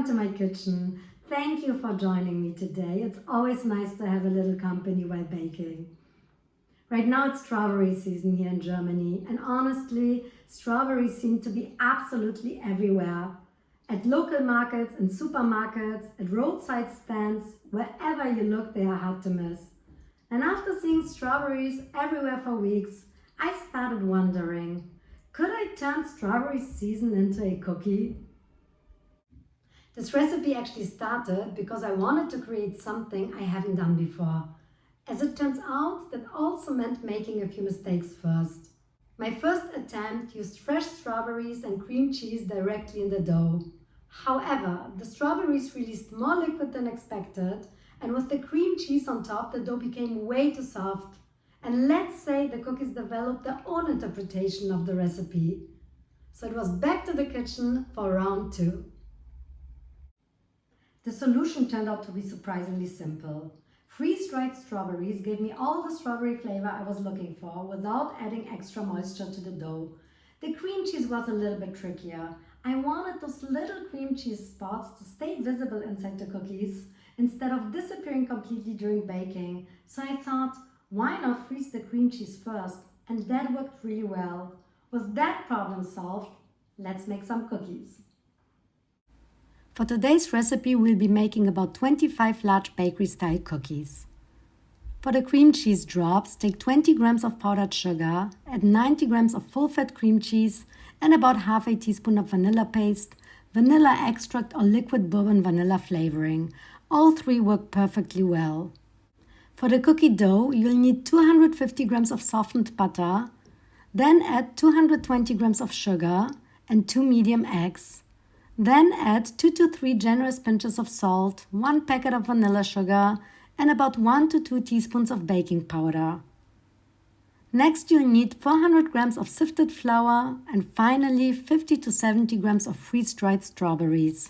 welcome to my kitchen. Thank you for joining me today. It's always nice to have a little company while baking. Right now it's strawberry season here in Germany, and honestly, strawberries seem to be absolutely everywhere. At local markets, in supermarkets, at roadside stands, wherever you look, they are hard to miss. And after seeing strawberries everywhere for weeks, I started wondering, could I turn strawberry season into a cookie? This recipe actually started because I wanted to create something I haven't done before. As it turns out, that also meant making a few mistakes first. My first attempt used fresh strawberries and cream cheese directly in the dough. However, the strawberries released more liquid than expected, and with the cream cheese on top, the dough became way too soft. And let's say the cookies developed their own interpretation of the recipe. So it was back to the kitchen for round 2. The solution turned out to be surprisingly simple. Freeze-dried strawberries gave me all the strawberry flavor I was looking for without adding extra moisture to the dough. The cream cheese was a little bit trickier. I wanted those little cream cheese spots to stay visible inside the cookies instead of disappearing completely during baking. So I thought, why not freeze the cream cheese first? And that worked really well. With that problem solved, let's make some cookies. For today's recipe, we'll be making about 25 large bakery-style cookies. For the cream cheese drops, take 20 grams of powdered sugar, add 90 grams of full-fat cream cheese, and about half a teaspoon of vanilla paste, vanilla extract or liquid bourbon vanilla flavoring. All three work perfectly well. For the cookie dough, you'll need 250 grams of softened butter, then add 220 grams of sugar and 2 medium eggs. Then add 2 to 3 generous pinches of salt, 1 packet of vanilla sugar, and about 1 to 2 teaspoons of baking powder. Next, you'll need 400 grams of sifted flour, and finally 50 to 70 grams of freeze-dried strawberries.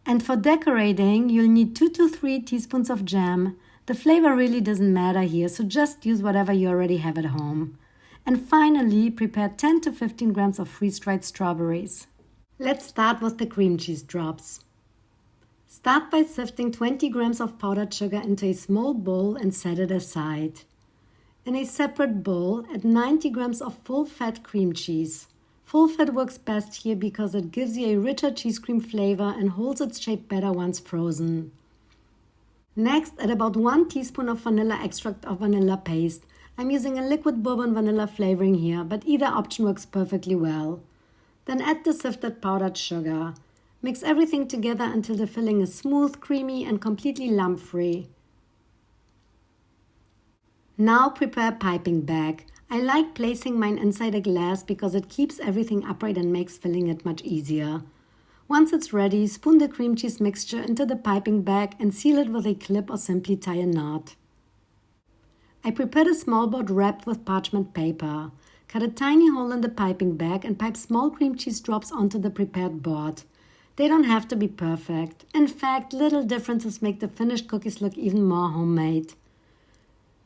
And for decorating, you'll need 2 to 3 teaspoons of jam. The flavor really doesn't matter here, so just use whatever you already have at home. And finally, prepare 10 to 15 grams of freeze-dried strawberries. Let's start with the cream cheese drops. Start by sifting 20 grams of powdered sugar into a small bowl and set it aside. In a separate bowl, add 90 grams of full-fat cream cheese. Full fat works best here because it gives you a richer cheese cream flavor and holds its shape better once frozen. Next, add about 1 teaspoon of vanilla extract or vanilla paste. I'm using a liquid bourbon vanilla flavoring here, but either option works perfectly well. Then add the sifted powdered sugar. Mix everything together until the filling is smooth, creamy, and completely lump-free. Now prepare a piping bag. I like placing mine inside a glass because it keeps everything upright and makes filling it much easier. Once it's ready, spoon the cream cheese mixture into the piping bag and seal it with a clip or simply tie a knot. I prepared a small board wrapped with parchment paper. Cut a tiny hole in the piping bag and pipe small cream cheese drops onto the prepared board. They don't have to be perfect. In fact, little differences make the finished cookies look even more homemade.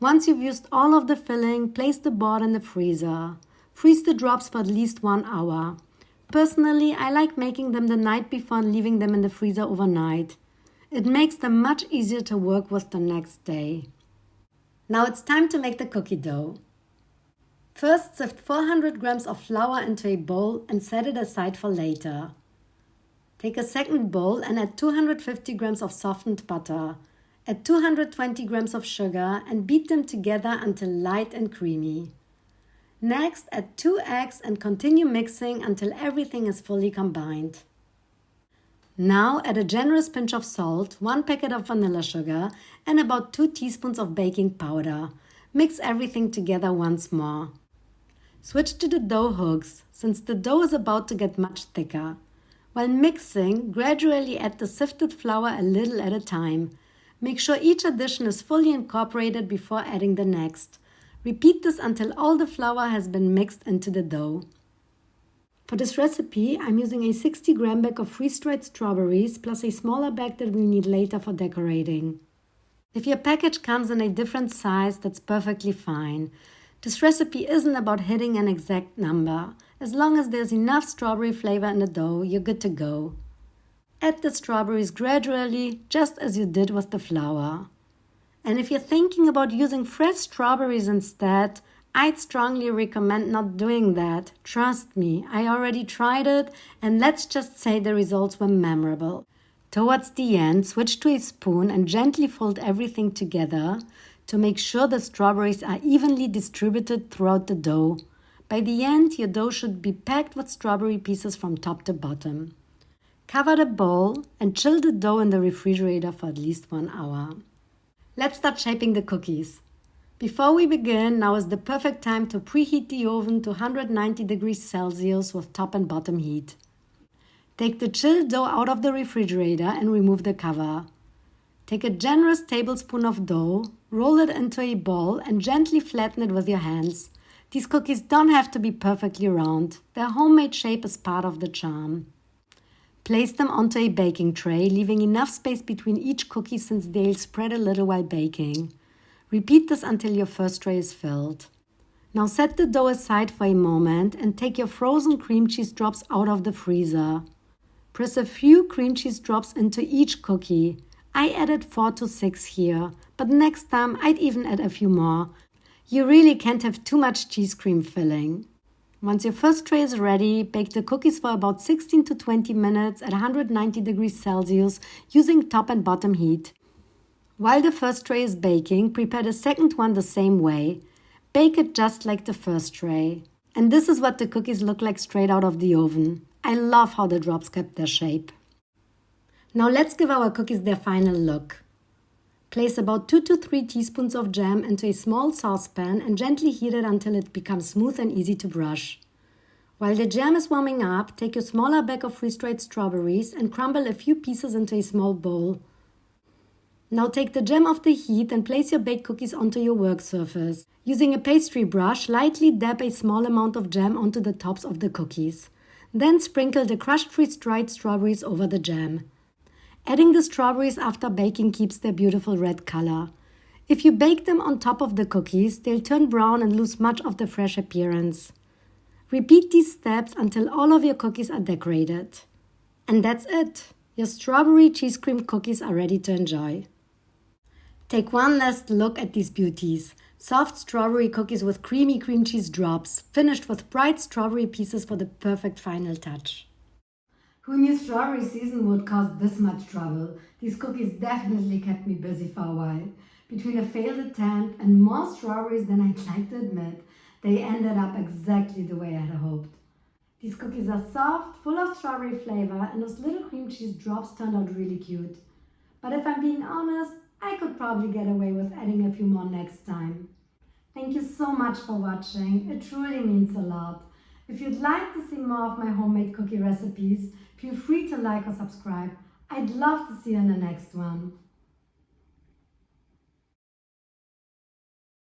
Once you've used all of the filling, place the board in the freezer. Freeze the drops for at least 1 hour. Personally, I like making them the night before and leaving them in the freezer overnight. It makes them much easier to work with the next day. Now it's time to make the cookie dough. First, sift 400 grams of flour into a bowl and set it aside for later. Take a second bowl and add 250 grams of softened butter. Add 220 grams of sugar and beat them together until light and creamy. Next, add 2 eggs and continue mixing until everything is fully combined. Now add a generous pinch of salt, 1 packet of vanilla sugar, and about 2 teaspoons of baking powder. Mix everything together once more. Switch to the dough hooks, since the dough is about to get much thicker. While mixing, gradually add the sifted flour a little at a time. Make sure each addition is fully incorporated before adding the next. Repeat this until all the flour has been mixed into the dough. For this recipe, I'm using a 60-gram bag of freeze-dried strawberries plus a smaller bag that we'll need later for decorating. If your package comes in a different size, that's perfectly fine. This recipe isn't about hitting an exact number. As long as there's enough strawberry flavor in the dough, you're good to go. Add the strawberries gradually, just as you did with the flour. And if you're thinking about using fresh strawberries instead, I'd strongly recommend not doing that. Trust me, I already tried it, and let's just say the results were memorable. Towards the end, switch to a spoon and gently fold everything together to make sure the strawberries are evenly distributed throughout the dough. By the end, your dough should be packed with strawberry pieces from top to bottom. Cover the bowl and chill the dough in the refrigerator for at least 1 hour. Let's start shaping the cookies. Before we begin, now is the perfect time to preheat the oven to 190 degrees Celsius with top and bottom heat. Take the chilled dough out of the refrigerator and remove the cover. Take a generous tablespoon of dough, roll it into a ball and gently flatten it with your hands. These cookies don't have to be perfectly round. Their homemade shape is part of the charm. Place them onto a baking tray, leaving enough space between each cookie since they'll spread a little while baking. Repeat this until your first tray is filled. Now set the dough aside for a moment and take your frozen cream cheese drops out of the freezer. Press a few cream cheese drops into each cookie. I added 4 to 6 here, but next time I'd even add a few more. You really can't have too much cheese cream filling. Once your first tray is ready, bake the cookies for about 16 to 20 minutes at 190 degrees Celsius using top and bottom heat. While the first tray is baking, prepare the second one the same way. Bake it just like the first tray. And this is what the cookies look like straight out of the oven. I love how the drops kept their shape. Now let's give our cookies their final look. Place about 2 to 3 teaspoons of jam into a small saucepan and gently heat it until it becomes smooth and easy to brush. While the jam is warming up, take your smaller bag of freeze-dried strawberries and crumble a few pieces into a small bowl. Now take the jam off the heat and place your baked cookies onto your work surface. Using a pastry brush, lightly dab a small amount of jam onto the tops of the cookies. Then sprinkle the crushed freeze-dried strawberries over the jam. Adding the strawberries after baking keeps their beautiful red color. If you bake them on top of the cookies, they'll turn brown and lose much of the fresh appearance. Repeat these steps until all of your cookies are decorated. And that's it! Your strawberry cheese cream cookies are ready to enjoy. Take one last look at these beauties. Soft strawberry cookies with creamy cream cheese drops, finished with bright strawberry pieces for the perfect final touch. Who knew strawberry season would cause this much trouble? These cookies definitely kept me busy for a while. Between a failed attempt and more strawberries than I'd like to admit, they ended up exactly the way I had hoped. These cookies are soft, full of strawberry flavor, and those little cream cheese drops turned out really cute. But if I'm being honest, I could probably get away with adding a few more next time. Thank you so much for watching. It truly means a lot. If you'd like to see more of my homemade cookie recipes, feel free to like or subscribe. I'd love to see you in the next one.